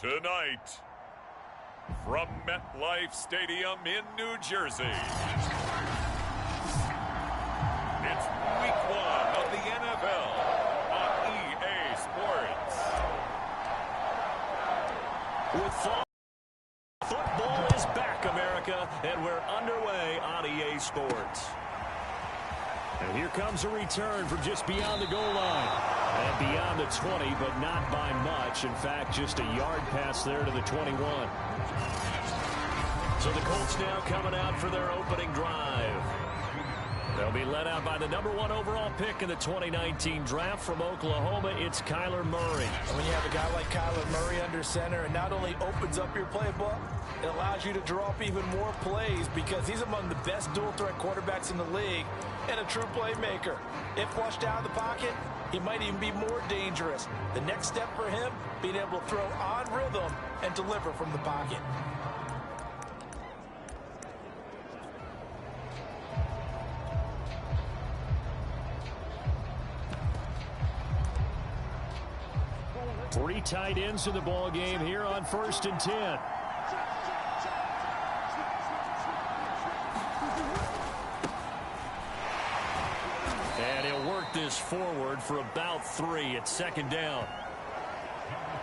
Tonight, from MetLife Stadium in New Jersey, it's Week 1 of the NFL on EA Sports. Football is back, America, and we're underway on EA Sports. And here comes a return from just beyond the goal line. And beyond the 20, but not by much. In fact, just a yard pass there to the 21. So the Colts now coming out for their opening drive. They'll be led out by the #1 overall pick in the 2019 draft from Oklahoma. It's Kyler Murray. And when you have a guy like Kyler Murray under center, it not only opens up your playbook, it allows you to draw up even more plays because he's among the best dual-threat quarterbacks in the league and a true playmaker. If flushed out of the pocket, he might even be more dangerous. The next step for him, being able to throw on rhythm and deliver from the pocket. Three tight ends in the ball game here on 1st and 10. And he'll work this forward for about 3 at 2nd down.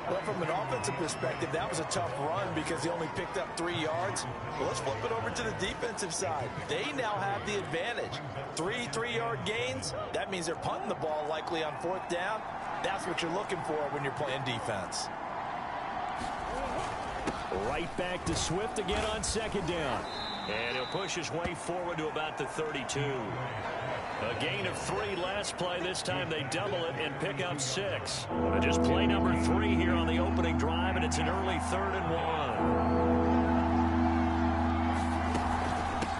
Well, from an offensive perspective, that was a tough run because he only picked up 3 yards. Well, let's flip it over to the defensive side. They now have the advantage. 3 3-yard gains, that means they're punting the ball likely on 4th down. That's what you're looking for when you're playing defense. Right back to Swift again on 2nd down. And he'll push his way forward to about the 32. A gain of 3 last play. This time they double it and pick up 6. Just play number 3 here on the opening drive, and it's an early 3rd and 1.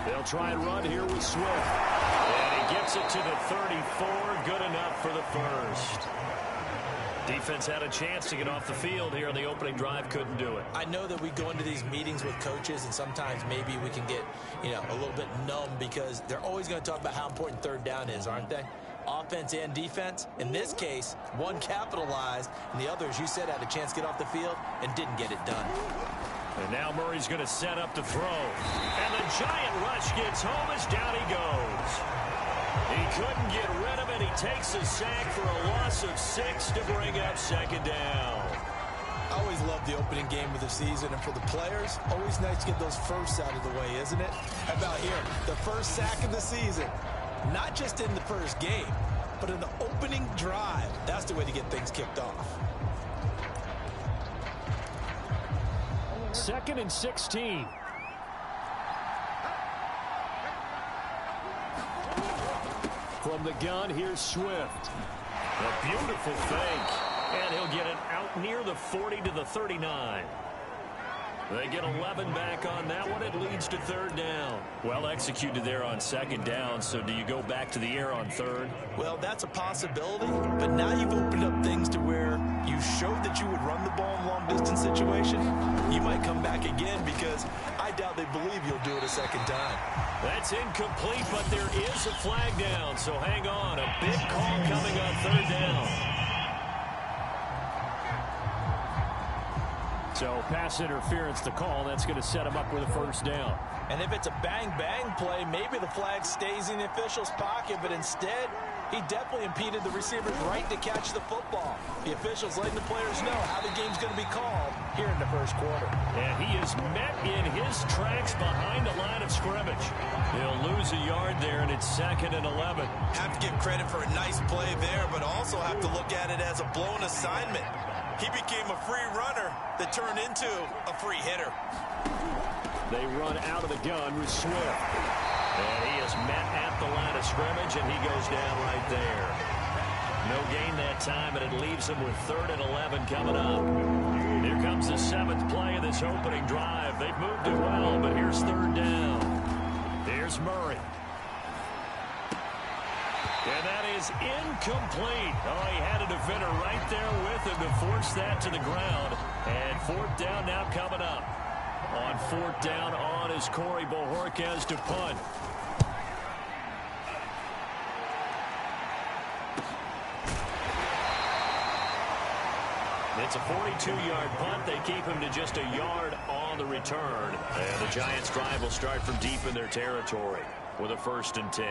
They'll try and run here with Swift. And he gets it to the 34. Good enough for the first. Defense had a chance to get off the field here on the opening drive, couldn't do it. I know that we go into these meetings with coaches, and sometimes maybe we can get, a little bit numb because they're always going to talk about how important 3rd down is, aren't they? Offense and defense. In this case, one capitalized, and the other, as you said, had a chance to get off the field and didn't get it done. And now Murray's going to set up to throw. And the giant rush gets home as down he goes. He couldn't get rid of it. He takes a sack for a loss of 6 to bring up 2nd down. I always love the opening game of the season, and for the players, always nice to get those firsts out of the way, isn't it? How about here, the first sack of the season. Not just in the first game, but in the opening drive. That's the way to get things kicked off. 2nd and 16. From the gun, here's Swift. A beautiful fake. And he'll get it out near the 40 to the 39. They get 11 back on that one. It leads to 3rd down. Well executed there on 2nd down. So do you go back to the air on 3rd? Well, that's a possibility. But now you've opened up things to where you showed that you would run the ball in long-distance situation. You might come back again because I doubt they believe you'll do it a 2nd time. That's incomplete, but there is a flag down. So hang on. A big call coming on 3rd down. So pass interference to call. That's going to set him up with a 1st down. And if it's a bang-bang play, maybe the flag stays in the official's pocket, but instead, he definitely impeded the receiver's right to catch the football. The officials letting the players know how the game's going to be called here in the 1st quarter. And he is met in his tracks behind the line of scrimmage. He'll lose a yard there, and it's 2nd and 11. Have to give credit for a nice play there, but also have to look at it as a blown assignment. He became a free runner that turned into a free hitter. They run out of the gun with Swift. And he is met at the line of scrimmage, and he goes down right there. No gain that time, and it leaves him with 3rd and 11 coming up. Here comes the 7th play of this opening drive. They've moved it well, but here's 3rd down. Here's Murray. And that is incomplete. Oh, he had a defender right there with him to force that to the ground. And 4th down now coming up. On 4th down on is Corey Bojorquez to punt. It's a 42-yard punt. They keep him to just a yard on the return. And the Giants' drive will start from deep in their territory with a 1st and 10.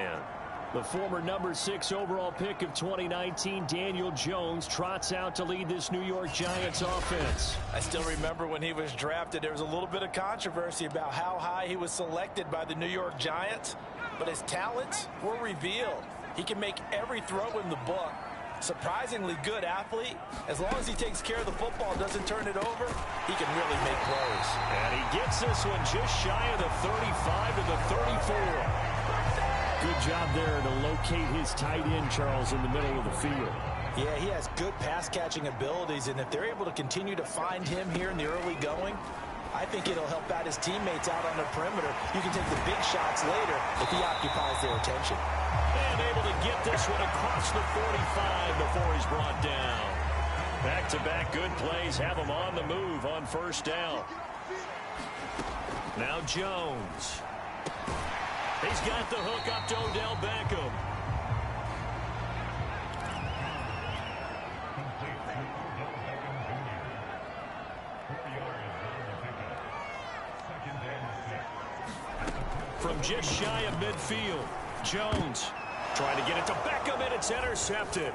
The former number 6 overall pick of 2019, Daniel Jones, trots out to lead this New York Giants offense. I still remember when he was drafted, there was a little bit of controversy about how high he was selected by the New York Giants, but his talents were revealed. He can make every throw in the book. Surprisingly good athlete. As long as he takes care of the football, doesn't turn it over, he can really make plays. And he gets this one just shy of the 35 to the 34. Good job there to locate his tight end, Charles, in the middle of the field. Yeah, he has good pass-catching abilities, and if they're able to continue to find him here in the early going, I think it'll help out his teammates out on the perimeter. You can take the big shots later if he occupies their attention. And able to get this one across the 45 before he's brought down. Back-to-back good plays have him on the move on 1st down. Now Jones. He's got the hook up to Odell Beckham. From just shy of midfield, Jones trying to get it to Beckham, and it's intercepted.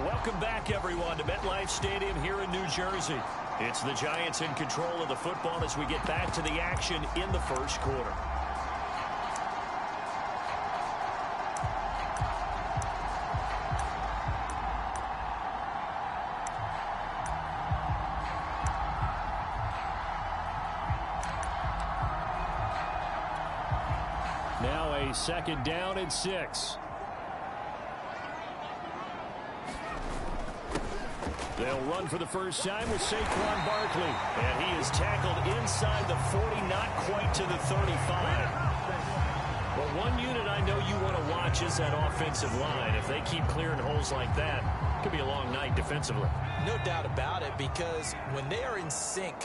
Welcome back, everyone, to MetLife Stadium here in New Jersey. It's the Giants in control of the football as we get back to the action in the 1st quarter. Now a 2nd down and 6. They'll run for the first time with Saquon Barkley. And he is tackled inside the 40, not quite to the 35. Well, one unit I know you want to watch is that offensive line. If they keep clearing holes like that, it could be a long night defensively. No doubt about it, because when they are in sync,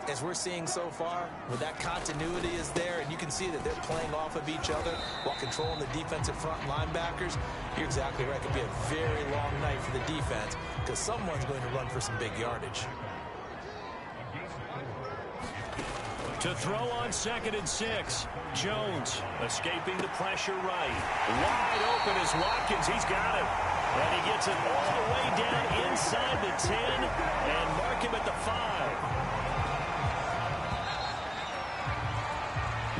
as we're seeing so far, when that continuity is there and you can see that they're playing off of each other while controlling the defensive front linebackers, you're exactly right. It could be a very long night for the defense because someone's going to run for some big yardage. To throw on 2nd and 6. Jones escaping the pressure right. Wide open is Watkins. He's got it. And he gets it all the way down inside the 10 and mark him at the 5.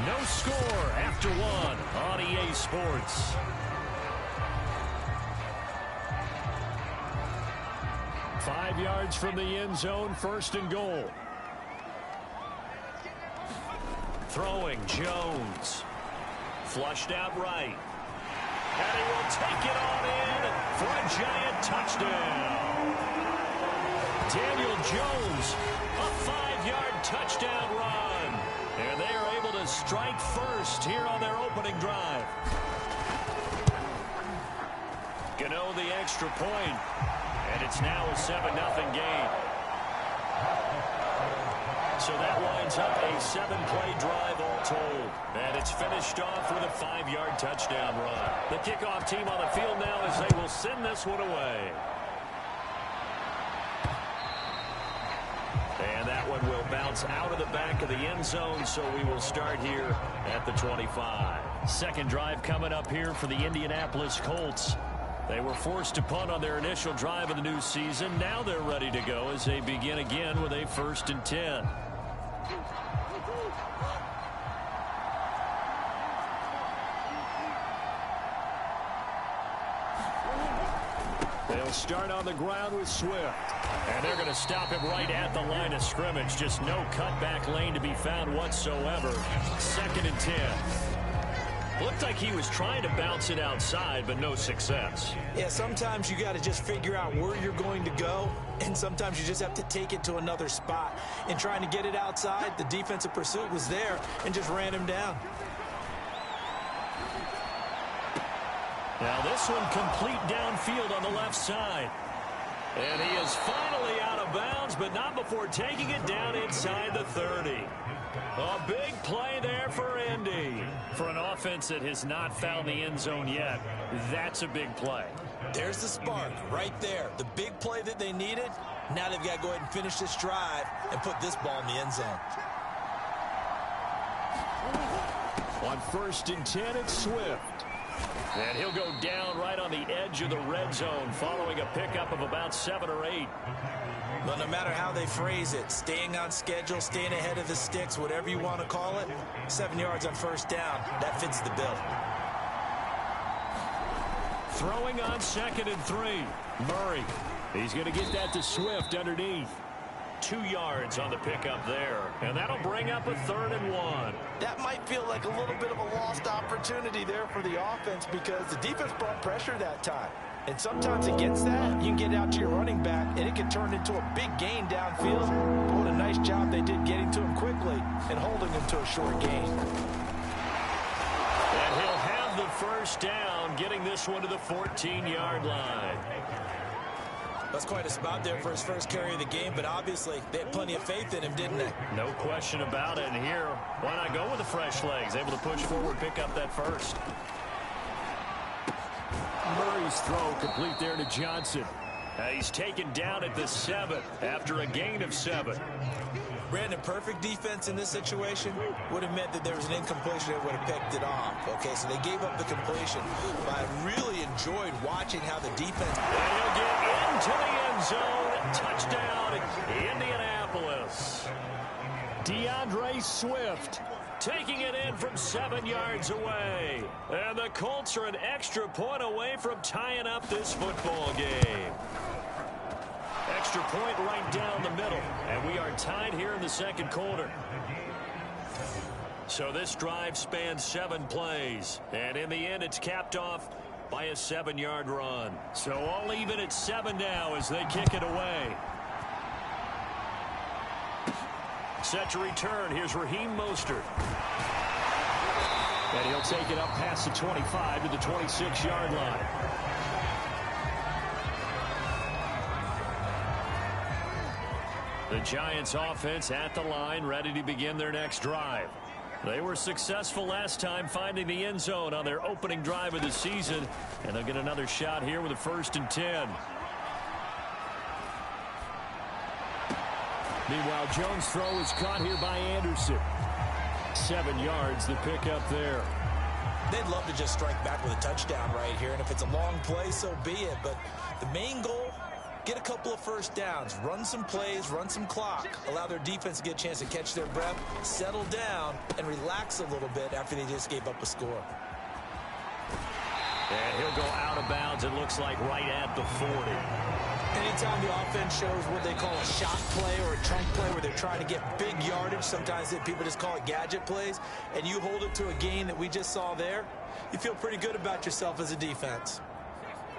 No score after 1 on EA Sports. Five yards from the end zone, 1st and goal. Throwing, Jones. Flushed out right. And he will take it on in for a Giant touchdown. Daniel Jones, a 5-yard touchdown run. And they are able to strike first here on their opening drive. Gano the extra point. And it's now a 7-0 game. So that winds up a 7-play drive all told. And it's finished off with a 5-yard touchdown run. The kickoff team on the field now as they will send this one away. And that one will bounce out of the back of the end zone, so we will start here at the 25. Second drive coming up here for the Indianapolis Colts. They were forced to punt on their initial drive of the new season. Now they're ready to go as they begin again with a 1st and 10. They'll start on the ground with Swift. And they're going to stop him right at the line of scrimmage. Just no cutback lane to be found whatsoever. 2nd and 10. Looked like he was trying to bounce it outside, but no success. Yeah, sometimes you got to just figure out where you're going to go, and sometimes you just have to take it to another spot. In trying to get it outside, the defensive pursuit was there and just ran him down. Now this one complete downfield on the left side. And he is finally out of bounds, but not before taking it down inside the 30. A big play there for Indy. For an offense that has not found the end zone yet, that's a big play. There's the spark right there. The big play that they needed. Now they've got to go ahead and finish this drive and put this ball in the end zone. On 1st and 10, it's Swift. And he'll go down right on the edge of the red zone following a pickup of about 7 or 8. But no matter how they phrase it, staying on schedule, staying ahead of the sticks, whatever you want to call it, 7 yards on 1st down, that fits the bill. Throwing on 2nd and 3. Murray. He's going to get that to Swift underneath. 2 yards on the pickup there. And that'll bring up a 3rd and 1. That might feel like a little bit of a lost opportunity there for the offense because the defense brought pressure that time. And sometimes against that, you can get out to your running back, and it can turn into a big gain downfield. But what a nice job they did getting to him quickly and holding him to a short gain. And he'll have the 1st down, getting this one to the 14-yard line. That's quite a spot there for his first carry of the game, but obviously they had plenty of faith in him, didn't they? No question about it. And here, why not go with the fresh legs? Able to push forward, pick up that 1st. Murray's throw complete there to Johnson. He's taken down at the 7 after a gain of 7. Brandon, perfect defense in this situation would have meant that there was an incompletion that would have picked it off. Okay, so they gave up the completion. But I really enjoyed watching how the defense... And he'll get into the end zone. Touchdown, Indianapolis. DeAndre Swift taking it in from 7 yards away. And the Colts are an extra point away from tying up this football game. Extra point right down the middle. And we are tied here in the 2nd quarter. So this drive spans 7 plays. And in the end, it's capped off by a 7-yard run. So all even at 7 now as they kick it away. Set to return. Here's Raheem Mostert. And he'll take it up past the 25 to the 26-yard line. The Giants offense at the line, ready to begin their next drive. They were successful last time finding the end zone on their opening drive of the season, and they'll get another shot here with a 1st and 10. Meanwhile, Jones' throw is caught here by Anderson. 7 yards, the pickup there. They'd love to just strike back with a touchdown right here, and if it's a long play, so be it. But the main goal, get a couple of 1st downs, run some plays, run some clock, allow their defense to get a chance to catch their breath, settle down, and relax a little bit after they just gave up a score. And he'll go out of bounds, it looks like right at the 40. Anytime the offense shows what they call a shot play or a chunk play where they're trying to get big yardage, sometimes people just call it gadget plays, and you hold it to a gain that we just saw there, you feel pretty good about yourself as a defense.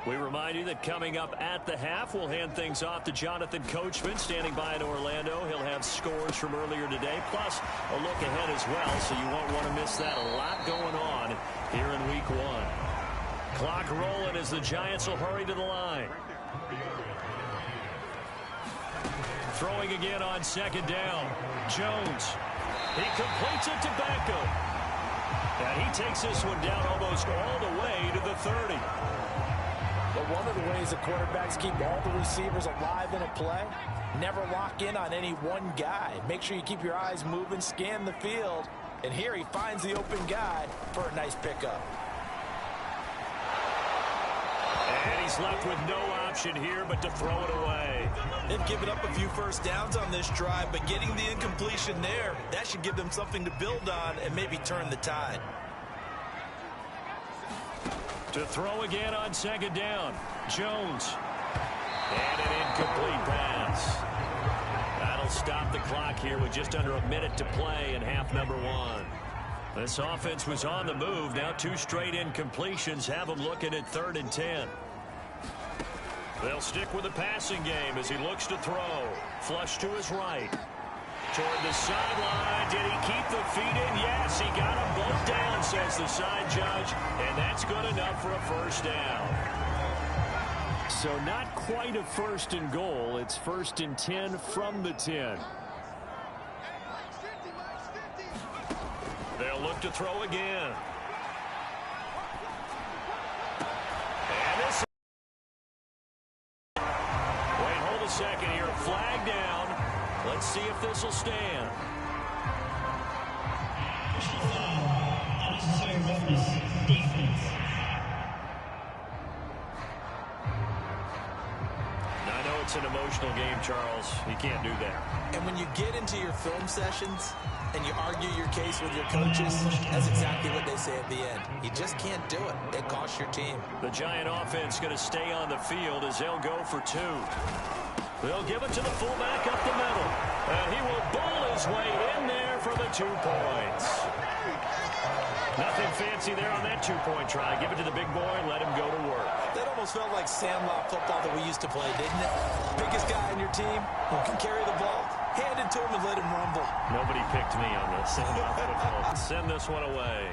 We remind you that coming up at the half, we'll hand things off to Jonathan Coachman standing by in Orlando. He'll have scores from earlier today, plus a look ahead as well, so you won't want to miss that. A lot going on here in Week 1. Clock rolling as the Giants will hurry to the line. Throwing again on 2nd down. Jones. He completes it to Beckham. And he takes this one down almost all the way to the 30. But one of the ways the quarterbacks keep all the receivers alive in a play, never lock in on any one guy. Make sure you keep your eyes moving, scan the field. And here he finds the open guy for a nice pickup. And he's left with no option here but to throw it away. They've given up a few 1st downs on this drive, but getting the incompletion there, that should give them something to build on and maybe turn the tide. To throw again on 2nd down. Jones. And an incomplete pass. That'll stop the clock here with just under a minute to play in half number one. This offense was on the move. Now 2 straight incompletions have them looking at 3rd and 10. They'll stick with the passing game as he looks to throw. Flush to his right. Toward the sideline. Did he keep the feet in? Yes, he got them both down, says the side judge. And that's good enough for a first down. So not quite a 1st and goal. It's 1st and 10 from the 10. They'll look to throw again. And this. Wait, hold a second here. Flag down. Let's see if this will stand. I know it's an emotional game, Charles. You can't do that. And when you get into your film sessions and you argue your case with your coaches, that's exactly what they say at the end. You just can't do it. It costs your team. The Giant offense going to stay on the field as they'll go for 2. They'll give it to the fullback up the middle. And he will bowl his way in there for the 2 points. Nothing fancy there on that 2-point try. Give it to the big boy and let him go to work. That almost felt like sandlot football that we used to play, didn't it? Biggest guy on your team who can carry the ball, hand it to him and let him rumble. Nobody picked me on this. Send this one away.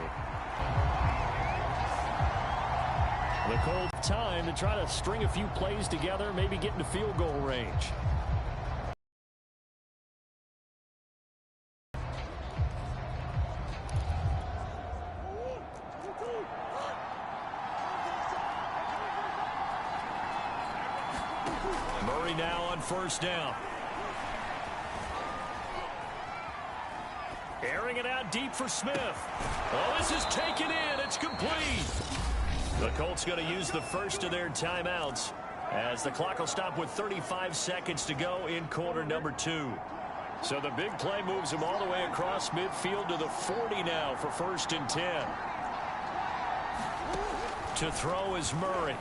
The Colts time to try to string a few plays together, maybe get into field goal range. Murray now on 1st down. Airing it out deep for Smith. Oh, this is taken in. It's complete. The Colts going to use the first of their timeouts as the clock will stop with 35 seconds to go in quarter number 2. So the big play moves him all the way across midfield to the 40 now for 1st and 10. To throw is Murray.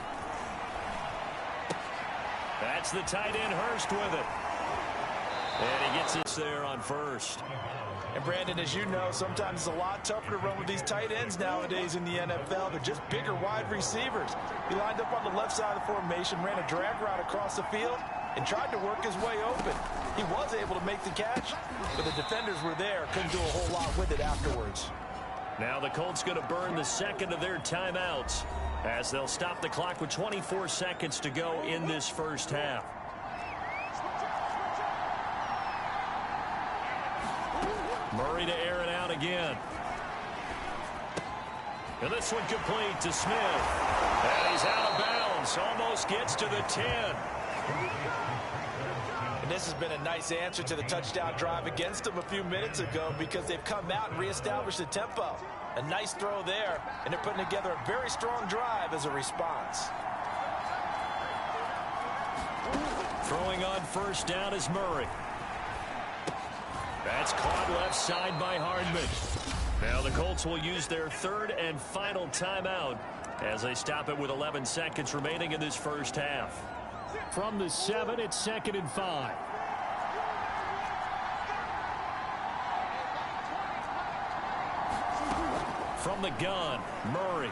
That's the tight end Hurst with it. And he gets us there on 1st. And Brandon, as you know, sometimes it's a lot tougher to run with these tight ends nowadays in the NFL. They're just bigger wide receivers. He lined up on the left side of the formation, ran a drag route across the field, and tried to work his way open. He was able to make the catch, but the defenders were there, couldn't do a whole lot with it afterwards. Now the Colts going to burn the second of their timeouts as they'll stop the clock with 24 seconds to go in this first half. Murray to air it out again. And this one complete to Smith. And he's out of bounds. Almost gets to the 10. And this has been a nice answer to the touchdown drive against them a few minutes ago because they've come out and reestablished the tempo. A nice throw there, and they're putting together a very strong drive as a response. Throwing on 1st down is Murray. That's caught left side by Hardman. Now the Colts will use their 3rd and final timeout as they stop it with 11 seconds remaining in this first half. From the 7, it's 2nd and 5. From the gun, Murray.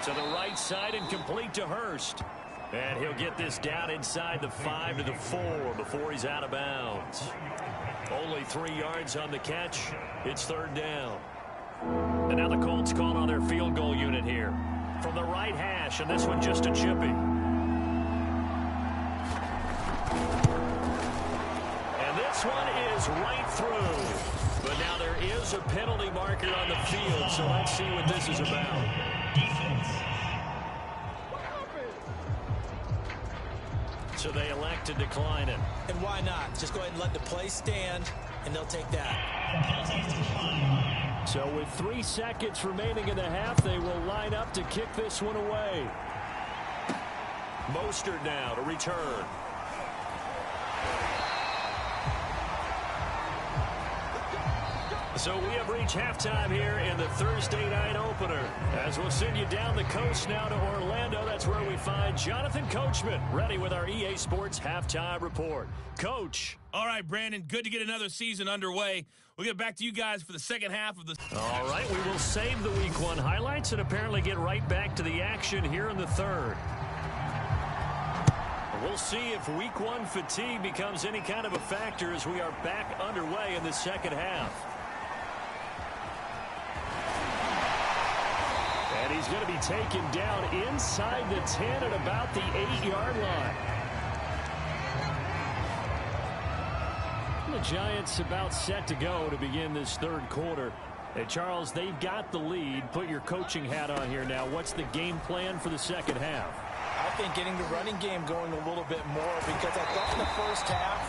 To the right side and complete to Hurst. And he'll get this down inside the 5 to the 4 before he's out of bounds. Only 3 yards on the catch. It's 3rd down. And now the Colts call on their field goal unit here. From the right hash, and this one just a chippy. And this one is right through. But now there is a penalty marker on the field, so let's see what this is about. So they elect to decline it. And why not? Just go ahead and let the play stand, and they'll take that. So with 3 seconds remaining in the half, they will line up to kick this one away. Mostert now to return. So we have reached halftime here in the Thursday night opener. As we'll send you down the coast now to Orlando. That's where we find Jonathan Coachman ready with our EA Sports Halftime Report. Coach. All right, Brandon, good to get another season underway. We'll get back to you guys for the second half of the... All right, we will save the Week 1 highlights and apparently get right back to the action here in the third. We'll see if Week 1 fatigue becomes any kind of a factor as we are back underway in the second half. And he's going to be taken down inside the 10 at about the 8-yard line. The Giants about set to go to begin this third quarter. And Charles, they've got the lead. Put your coaching hat on here now. What's the game plan for the second half? I think getting the running game going a little bit more, because I thought in the first half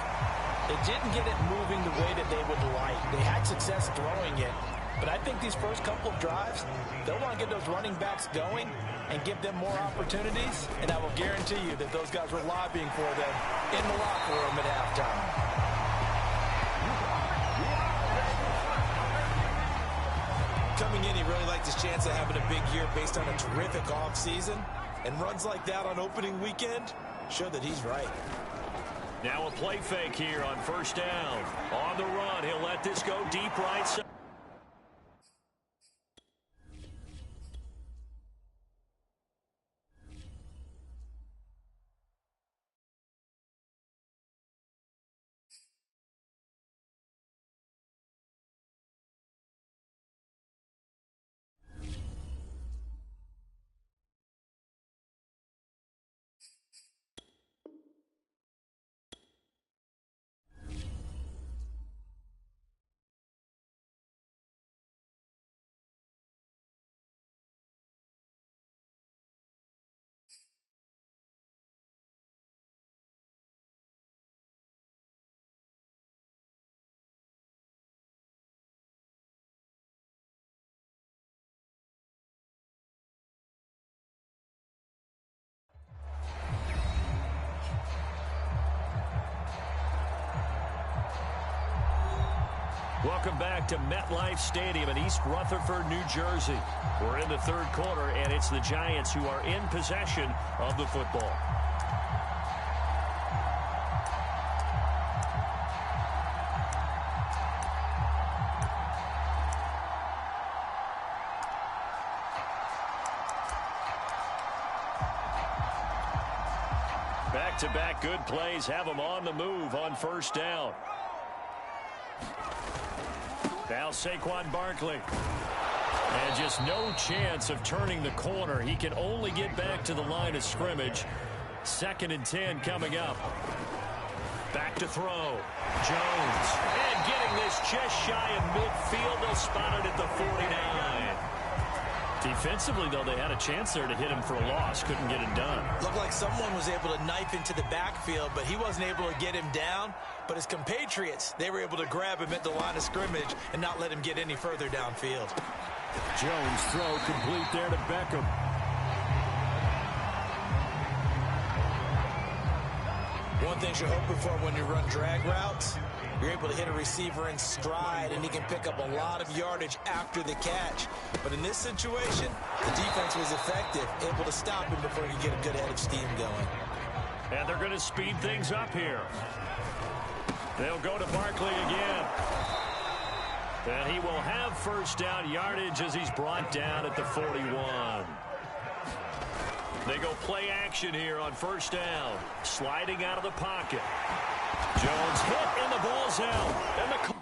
they didn't get it moving the way that they would like. They had success throwing it, but I think these first couple of drives, they'll want to get those running backs going and give them more opportunities, and I will guarantee you that those guys were lobbying for them in the locker room at halftime. Coming in, he really liked his chance of having a big year based on a terrific offseason. And runs like that on opening weekend show that he's right. Now a play fake here on first down. On the run, he'll let this go deep right side. Welcome back to MetLife Stadium in East Rutherford, New Jersey. We're in the third quarter, and it's the Giants who are in possession of the football. Back-to-back good plays have them on the move on first down. Now Saquon Barkley. And just no chance of turning the corner. He can only get back to the line of scrimmage. 2nd and 10 coming up. Back to throw. Jones. And getting this just shy of midfield. They'll spot it at the 49. Defensively, though, they had a chance there to hit him for a loss. Couldn't get it done. Looked like someone was able to knife into the backfield, but he wasn't able to get him down. But his compatriots, they were able to grab him at the line of scrimmage and not let him get any further downfield. Jones throw complete there to Beckham. One thing you're hoping for when you run drag routes, you're able to hit a receiver in stride, and he can pick up a lot of yardage after the catch. But in this situation, the defense was effective, able to stop him before he could get a good head of steam going. And they're going to speed things up here. They'll go to Barkley again. And he will have first down yardage as he's brought down at the 41. They go play action here on first down. Sliding out of the pocket. Jones hit and the ball's out. And the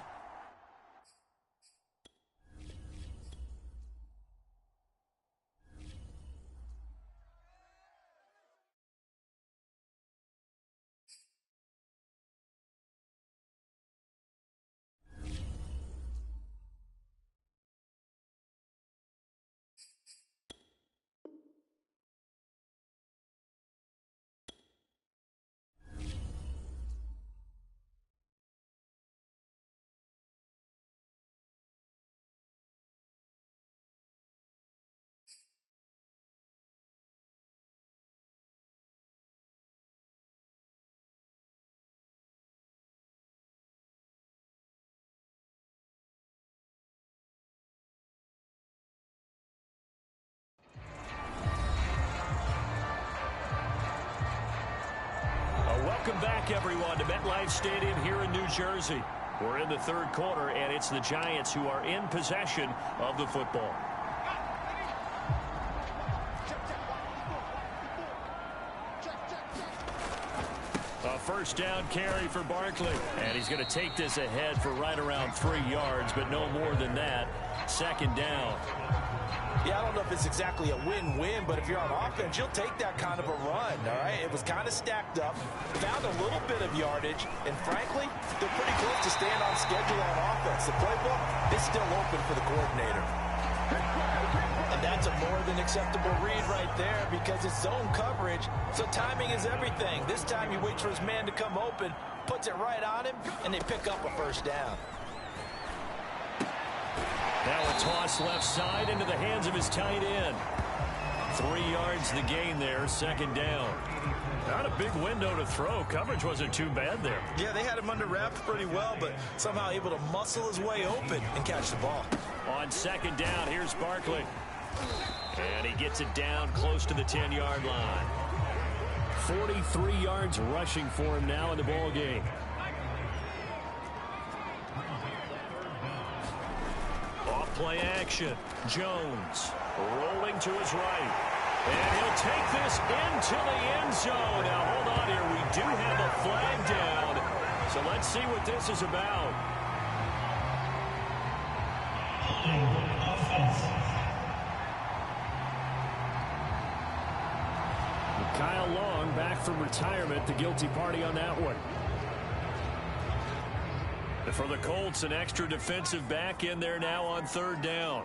Welcome back, everyone, to MetLife Stadium here in New Jersey. We're in the third quarter, and it's the Giants who are in possession of the football. A first down carry for Barkley. And he's going to take this ahead for right around 3 yards, but no more than that. Second down. Yeah, I don't know if it's exactly a win-win, but if you're on offense, you'll take that kind of a run, all right? It was kind of stacked up, found a little bit of yardage, and frankly, they're pretty close to staying on schedule on offense. The playbook is still open for the coordinator. And that's a more than acceptable read right there because it's zone coverage, so timing is everything. This time he waits for his man to come open, puts it right on him, and they pick up a first down. Now a toss left side into the hands of his tight end. 3 yards the gain there, second down. Not a big window to throw. Coverage wasn't too bad there. Yeah, they had him under wraps pretty well, but somehow able to muscle his way open and catch the ball. On second down, here's Barkley. And he gets it down close to the 10-yard line. 43 yards rushing for him now in the ball game. Off-play action. Jones rolling to his right. And he'll take this into the end zone. Now, hold on here. We do have a flag down. So let's see what this is about. Kyle Long back from retirement, the guilty party on that one. And for the Colts, an extra defensive back in there now on third down.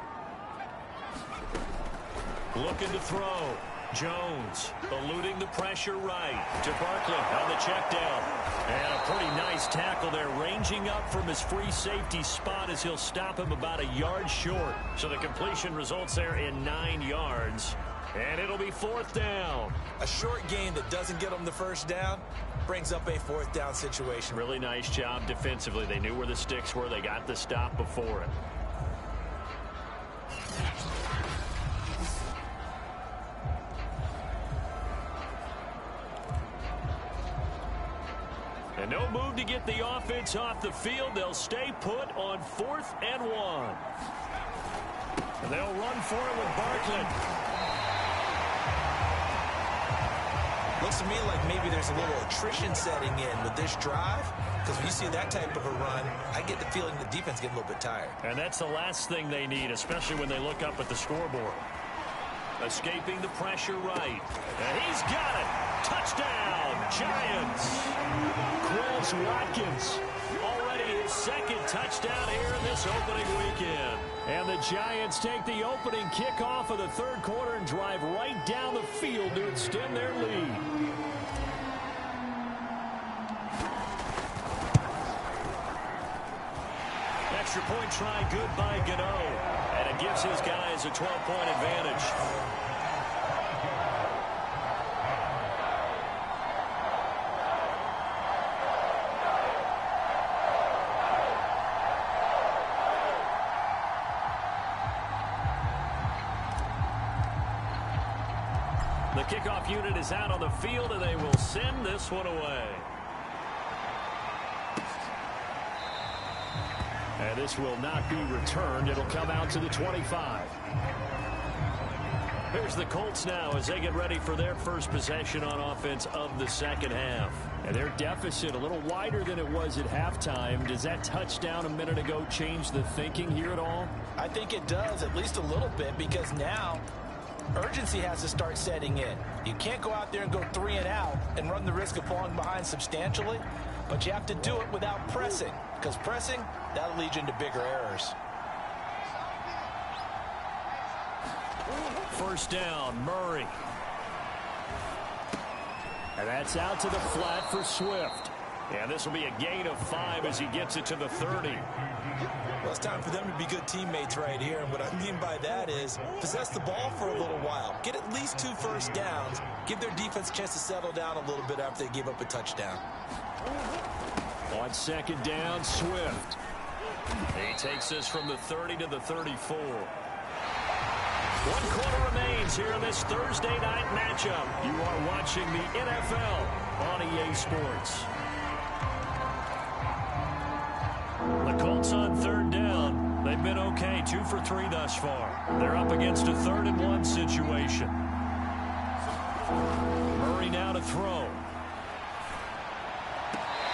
Looking to throw. Jones eluding the pressure right to Barkley on the check down. And a pretty nice tackle there, ranging up from his free safety spot as he'll stop him about a yard short. So the completion results there in 9 yards. And it'll be fourth down. A short gain that doesn't get them the first down brings up a fourth down situation. Really nice job defensively. They knew where the sticks were. They got the stop before it. And no move to get the offense off the field. They'll stay put on 4th and 1. And they'll run for it with Barkley. Looks to me like maybe there's a little attrition setting in with this drive, because when you see that type of a run, I get the feeling the defense getting a little bit tired. And that's the last thing they need, especially when they look up at the scoreboard. Escaping the pressure right. And he's got it. Touchdown, Giants. Quez Watkins. Already his second touchdown here in this opening weekend. And the Giants take the opening kickoff of the third quarter and drive right down the field to extend their lead. Extra point try good by Gano. And it gives his guys a 12-point advantage. The kickoff unit is out on the field, and they will send this one away. And this will not be returned. It'll come out to the 25. Here's the Colts now as they get ready for their first possession on offense of the second half. And their deficit a little wider than it was at halftime. Does that touchdown a minute ago change the thinking here at all? I think it does, at least a little bit, because now urgency has to start setting in. You can't go out there and go 3 and out and run the risk of falling behind substantially, but you have to do it without pressing, because pressing, that'll lead you into bigger errors. First down, Murray. And that's out to the flat for Swift. And this will be a gain of 5 as he gets it to the 30. Well, it's time for them to be good teammates right here. And what I mean by that is possess the ball for a little while. Get at least 2 first downs. Give their defense a chance to settle down a little bit after they give up a touchdown. On second down, Swift. He takes this from the 30 to the 34. 1 quarter remains here in this Thursday night matchup. You are watching the NFL on EA Sports. The Colts on 3rd down. They've been okay, 2 for 3 thus far. They're up against a 3rd and 1 situation. Murray now to throw.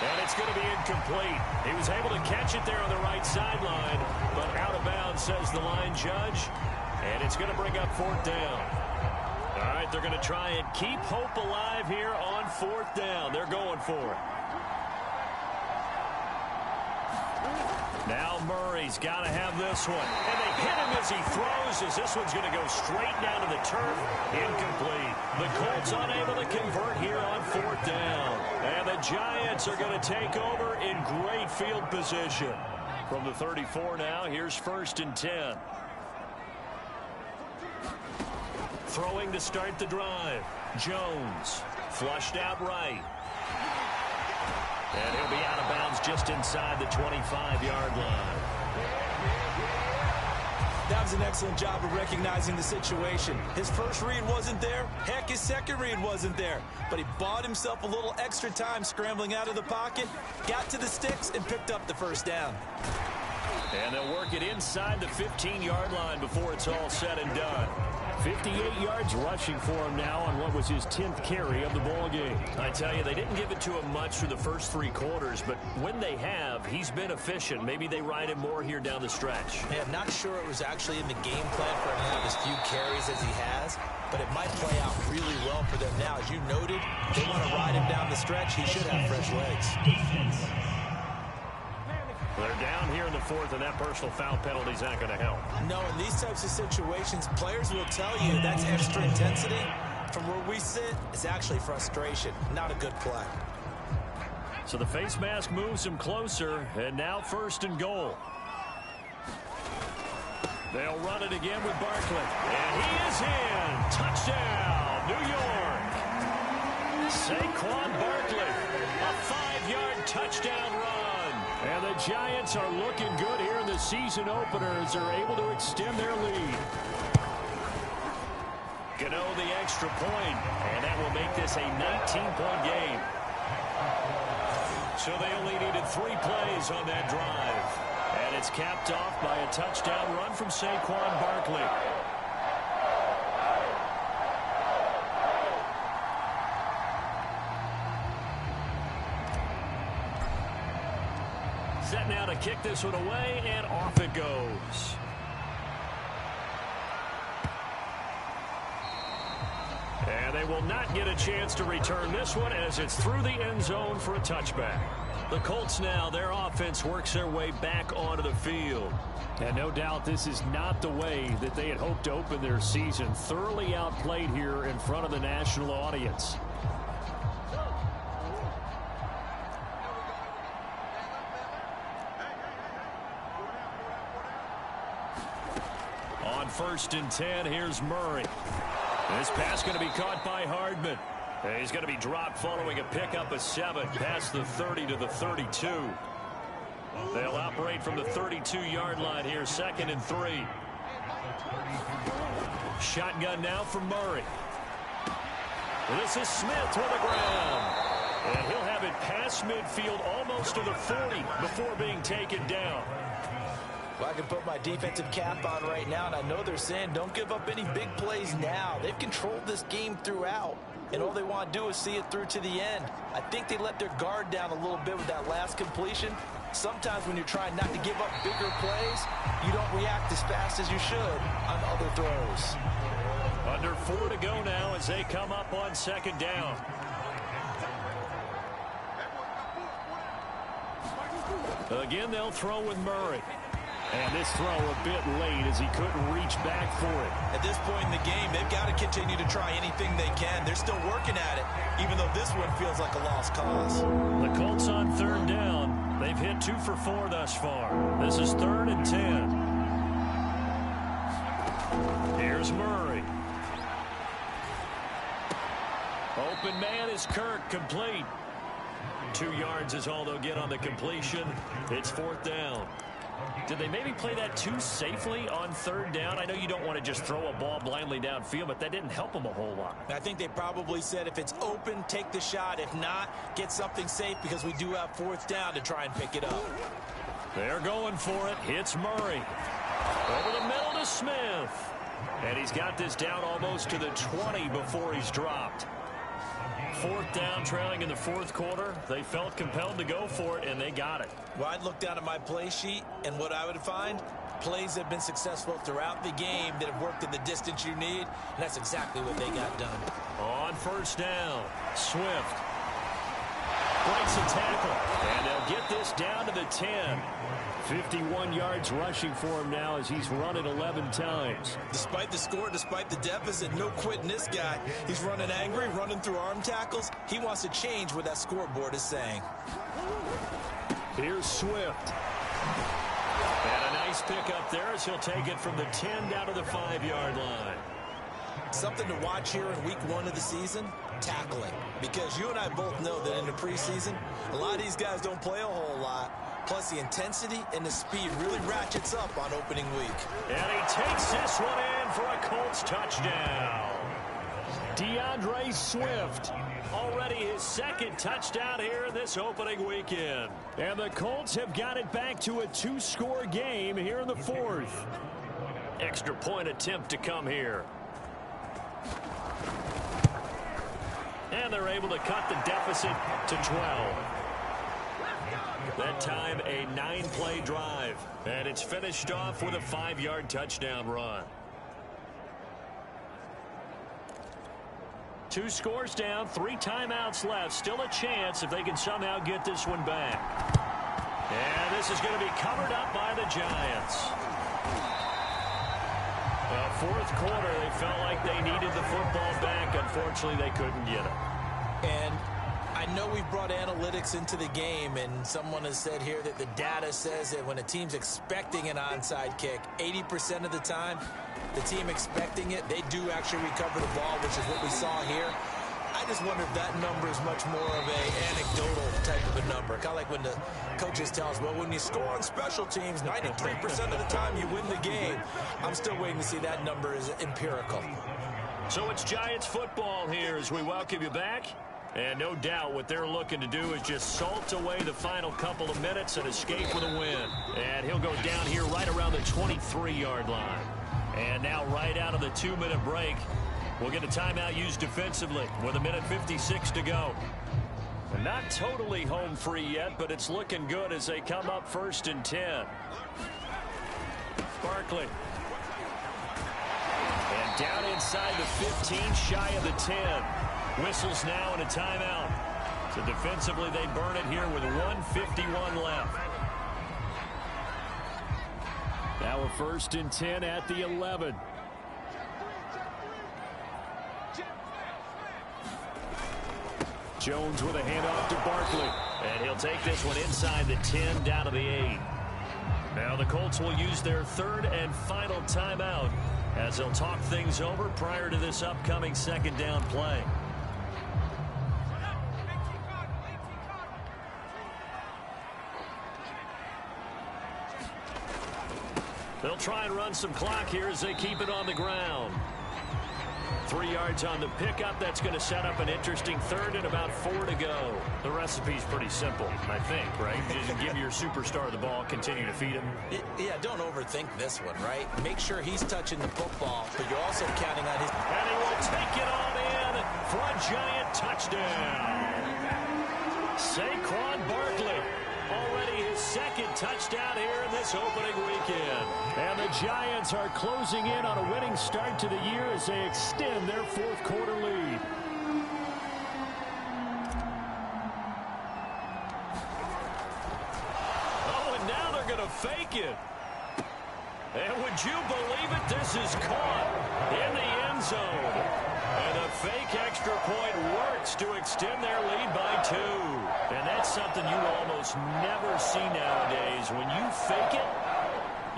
And it's going to be incomplete. He was able to catch it there on the right sideline, but out of bounds, says the line judge. And it's going to bring up 4th down. All right, they're going to try and keep hope alive here on 4th down. They're going for it. Now Murray's got to have this one. And they hit him as he throws, as this one's going to go straight down to the turf. Incomplete. The Colts unable to convert here on 4th down. And the Giants are going to take over in great field position. From the 34 now, here's 1st and 10. Throwing to start the drive. Jones flushed out right. And he'll be out of bounds just inside the 25-yard line. That was an excellent job of recognizing the situation. His first read wasn't there. Heck, his second read wasn't there. But he bought himself a little extra time scrambling out of the pocket, got to the sticks, and picked up the 1st down. And they'll work it inside the 15-yard line before it's all said and done. 58 yards rushing for him now on what was his 10th carry of the ball game. I tell you, they didn't give it to him much for the first 3 quarters, but when they have, he's been efficient. Maybe they ride him more here down the stretch. Yeah, I'm not sure it was actually in the game plan for him to have as few carries as he has, but it might play out really well for them now. As you noted, they want to ride him down the stretch. He should have fresh legs. They're down here in the 4th, and that personal foul penalty is not going to help. No, in these types of situations, players will tell you that's extra intensity. From where we sit, it's actually frustration, not a good play. So the face mask moves him closer, and now 1st and goal. They'll run it again with Barkley. And he is in. Touchdown, New York. Saquon Barkley, a 5-yard touchdown run. And the Giants are looking good here in the season opener as they're able to extend their lead. Gano the extra point, and that will make this a 19-point game. So they only needed 3 plays on that drive. And it's capped off by a touchdown run from Saquon Barkley. Set now to kick this one away, and off it goes. And they will not get a chance to return this one as it's through the end zone for a touchback. The Colts now, their offense works their way back onto the field. And no doubt this is not the way that they had hoped to open their season. Thoroughly outplayed here in front of the national audience. On 1st and 10, here's Murray. This pass going to be caught by Hardman. And he's going to be dropped following a pickup of 7 past the 30 to the 32. They'll operate from the 32-yard line here, 2nd and 3. Shotgun now for Murray. This is Smith to the ground. And he'll have it past midfield almost to the 40 before being taken down. Well, I can put my defensive cap on right now, and I know they're saying don't give up any big plays now. They've controlled this game throughout, and all they want to do is see it through to the end. I think they let their guard down a little bit with that last completion. Sometimes when you're trying not to give up bigger plays, you don't react as fast as you should on other throws. Under 4 to go now as they come up on 2nd down. Again, they'll throw with Murray. And this throw a bit late as he couldn't reach back for it. At this point in the game, they've got to continue to try anything they can. They're still working at it, even though this one feels like a lost cause. The Colts on 3rd down. They've hit 2 for 4 thus far. This is 3rd and 10. Here's Murray. Open man is Kirk, complete. 2 yards is all they'll get on the completion. It's 4th down. Did they maybe play that too safely on third down? I know you don't want to just throw a ball blindly downfield, but that didn't help them a whole lot. I think they probably said if it's open, take the shot. If not, get something safe because we do have fourth down to try and pick it up. They're going for it. Hits Murray. Over the middle to Smith. And he's got this down almost to the 20 before he's dropped. Fourth down, trailing in the fourth quarter. They felt compelled to go for it, and they got it. Well, I'd look down at my play sheet, and what I would find, plays have been successful throughout the game that have worked in the distance you need, and that's exactly what they got done. On first down, Swift breaks a tackle, and they'll get this down to the 10. 51 yards rushing for him now as he's run it 11 times. Despite the score, despite the deficit, no quitting this guy. He's running angry, running through arm tackles. He wants to change what that scoreboard is saying. Here's Swift. And a nice pick up there as he'll take it from the 10 down to the 5-yard line. Something to watch here in week 1 of the season, tackling. Because you and I both know that in the preseason, a lot of these guys don't play a whole lot. Plus, the intensity and the speed really ratchets up on opening week. And he takes this one in for a Colts touchdown. DeAndre Swift, already his second touchdown here in this opening weekend. And the Colts have got it back to a 2-score game here in the fourth. Extra point attempt to come here. And they're able to cut the deficit to 12. That time a 9-play drive. And it's finished off with a 5-yard touchdown run. 2 scores down, 3 timeouts left. Still a chance if they can somehow get this one back. And this is going to be covered up by the Giants. Fourth quarter, they felt like they needed the football back. Unfortunately, they couldn't get it. And I know we've brought analytics into the game, and someone has said here that the data says that when a team's expecting an onside kick, 80% of the time, the team expecting it, they do actually recover the ball, which is what we saw here. I just wonder if that number is much more of an anecdotal type of a number. Kind of like when the coaches tell us, well, when you score on special teams, 93% of the time you win the game. I'm still waiting to see that number is empirical. So it's Giants football here as we welcome you back. And no doubt what they're looking to do is just salt away the final couple of minutes and escape with a win. And he'll go down here right around the 23-yard line. And now right out of the 2-minute break, we'll get a timeout used defensively with 1:56 to go. And not totally home free yet, but it's looking good as they come up 1st and 10. Barkley. And down inside the 15, shy of the 10. Whistles now in a timeout. So defensively, they burn it here with 1:51 left. Now a 1st and 10 at the 11. Jones with a handoff to Barkley. And he'll take this one inside the 10 down to the 8. Now the Colts will use their 3rd and final timeout as they'll talk things over prior to this upcoming 2nd down play. They'll try and run some clock here as they keep it on the ground. 3 yards on the pickup. That's going to set up an interesting 3rd and about 4 to go. The recipe's pretty simple, I think, right? Just give your superstar the ball, continue to feed him. Yeah, don't overthink this one, right? Make sure he's touching the football, but you're also counting on his... And he will take it on in for a Giant touchdown. Saquon Barkley. Already his 2nd touchdown here in this opening weekend. And the Giants are closing in on a winning start to the year as they extend their 4th quarter lead. Oh, and now they're going to fake it. And would you believe it? This is caught in the end zone. And a fake extra point works to extend their lead by 2. And that's something you almost never see nowadays. When you fake it,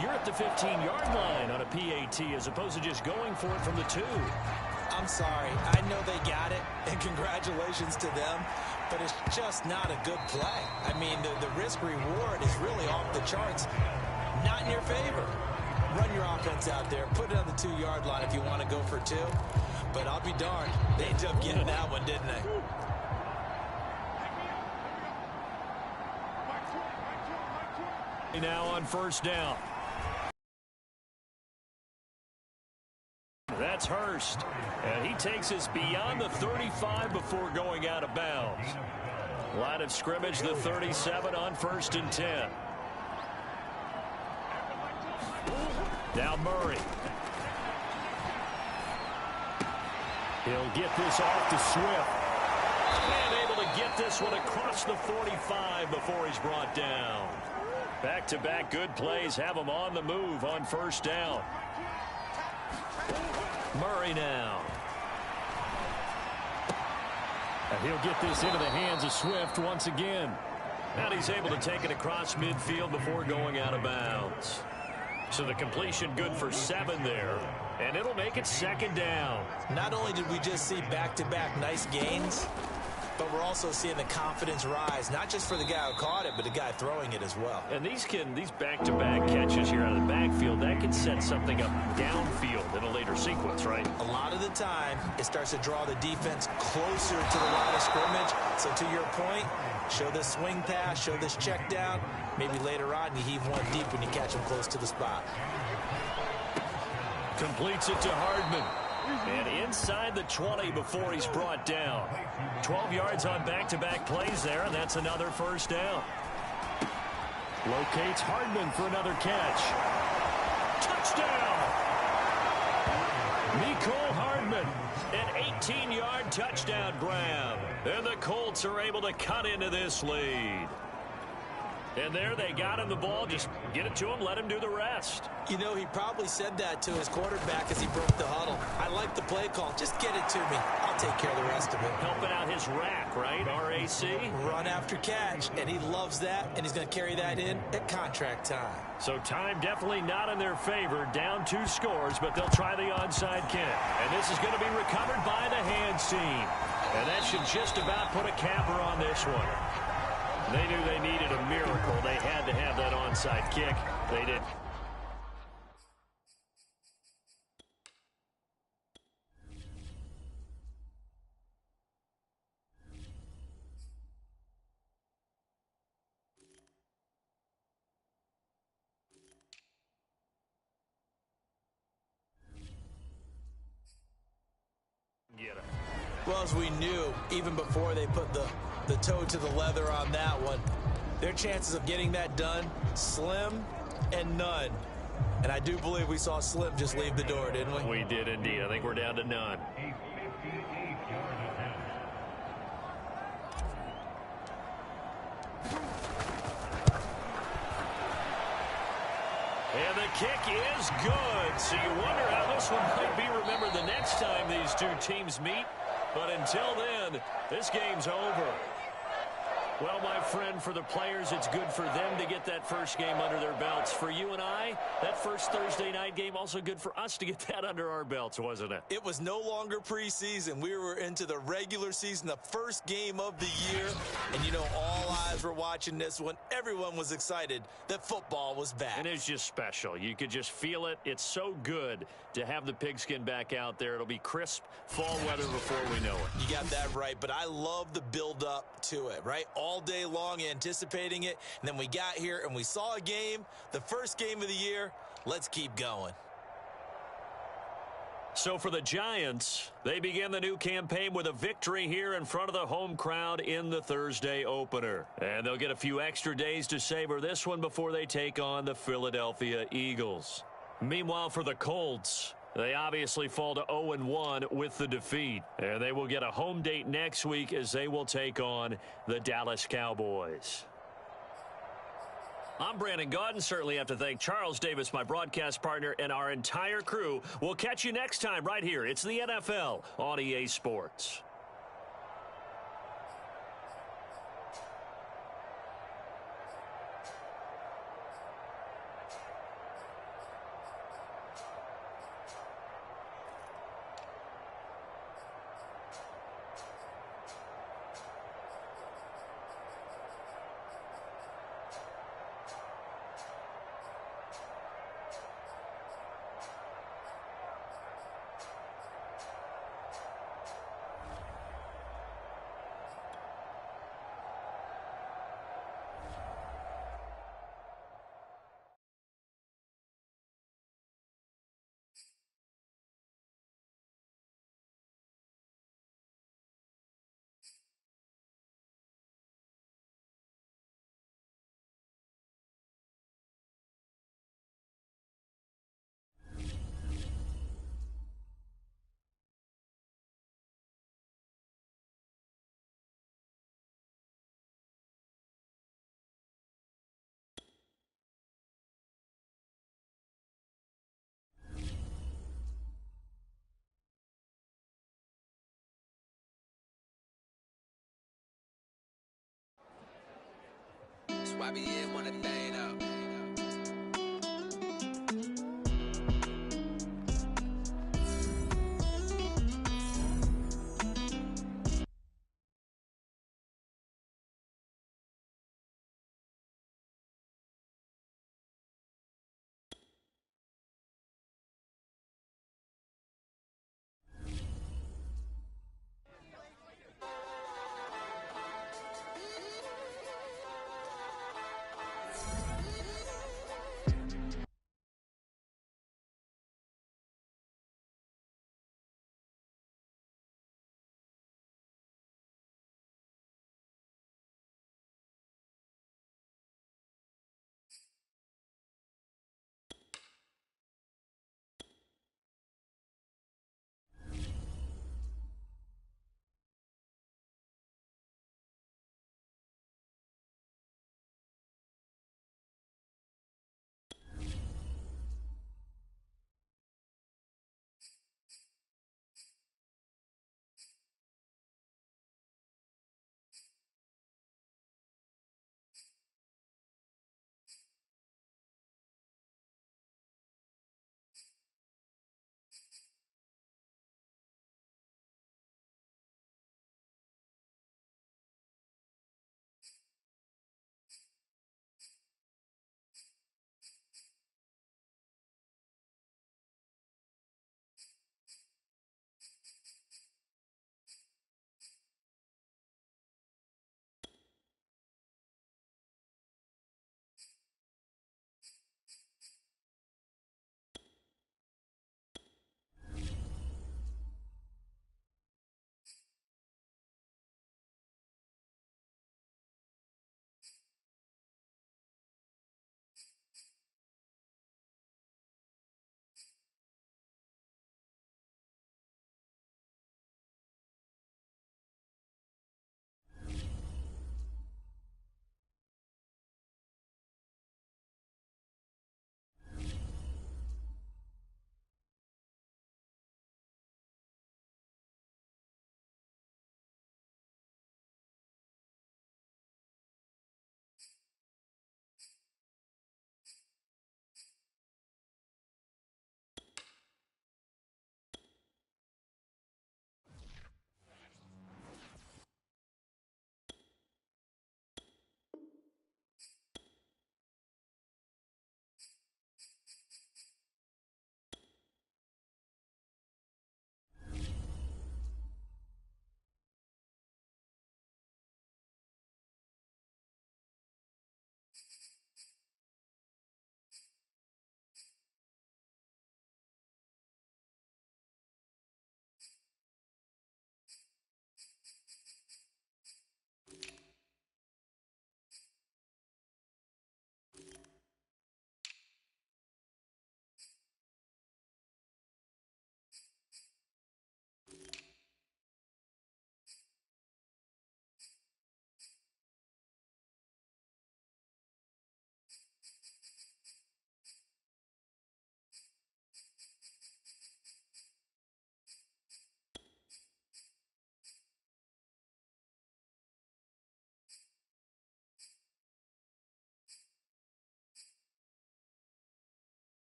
you're at the 15-yard line on a PAT as opposed to just going for it from the 2. I'm sorry. I know they got it, and congratulations to them, but it's just not a good play. I mean, the risk-reward is really off the charts. not in your favor. Run your offense out there. Put it on the 2-yard line if you want to go for 2. But I'll be darned. They ended up getting that one, didn't they? Now on first down. That's Hurst. And he takes us beyond the 35 before going out of bounds. Line of scrimmage, the 37 on first and 10. Now Murray. He'll get this off to Swift. And able to get this one across the 45 before he's brought down. Back-to-back good plays have him on the move on first down. Murray now. And he'll get this into the hands of Swift once again. And he's able to take it across midfield before going out of bounds. So the completion good for 7 there. And it'll make it second down. Not only did we just see back-to-back nice gains, but we're also seeing the confidence rise, not just for the guy who caught it, but the guy throwing it as well. And these back-to-back catches here out of the backfield, that can set something up downfield in a later sequence, right? A lot of the time, it starts to draw the defense closer to the line of scrimmage. So to your point, show this swing pass, show this check down. Maybe later on, you heave one deep when you catch him close to the spot. Completes it to Hardman. And inside the 20 before he's brought down. 12 yards on back-to-back plays there, and that's another first down. Locates Hardman for another catch. Touchdown! Mecole Hardman, an 18-yard touchdown grab. And the Colts are able to cut into this lead. And there they got him the ball. Just get it to him, let him do the rest. You know, he probably said that to his quarterback as he broke the huddle. I like the play call. Just get it to me. I'll take care of the rest of it. Helping out his rack, right? RAC. Run after catch. And he loves that, and he's going to carry that in at contract time. So time definitely not in their favor. Down 2 scores, but they'll try the onside kick. And this is going to be recovered by the hands team. And that should just about put a capper on this one. They knew they needed a miracle. They had to have that onside kick. They did. Well, as we knew, even before they put the toe to the leather on that one, their chances of getting that done, slim and none. And I do believe we saw Slim just leave the door, didn't we? We did indeed. I think we're down to none. And the kick is good. So you wonder how this one might be remembered the next time these two teams meet. But until then, this game's over. Well, my friend, for the players, it's good for them to get that first game under their belts. For you and I, that first Thursday night game, also good for us to get that under our belts, wasn't it? It was no longer preseason. We were into the regular season, the first game of the year. And, you know, all eyes were watching this one. Everyone was excited that football was back. And it's just special. You could just feel it. It's so good to have the pigskin back out there. It'll be crisp fall weather before we know it. You got that right, but I love the build-up to it, right? All day long anticipating it, and then we got here and we saw a game, the first game of the year. Let's keep going. So for the Giants, they begin the new campaign with a victory here in front of the home crowd in the Thursday opener. And they'll get a few extra days to savor this one before they take on the Philadelphia Eagles. Meanwhile, for the Colts, they obviously fall to 0-1 with the defeat. And they will get a home date next week as they will take on the Dallas Cowboys. I'm Brandon Gaudin. Certainly have to thank Charles Davis, my broadcast partner, and our entire crew. We'll catch you next time right here. It's the NFL on EA Sports. YBN want a thing up.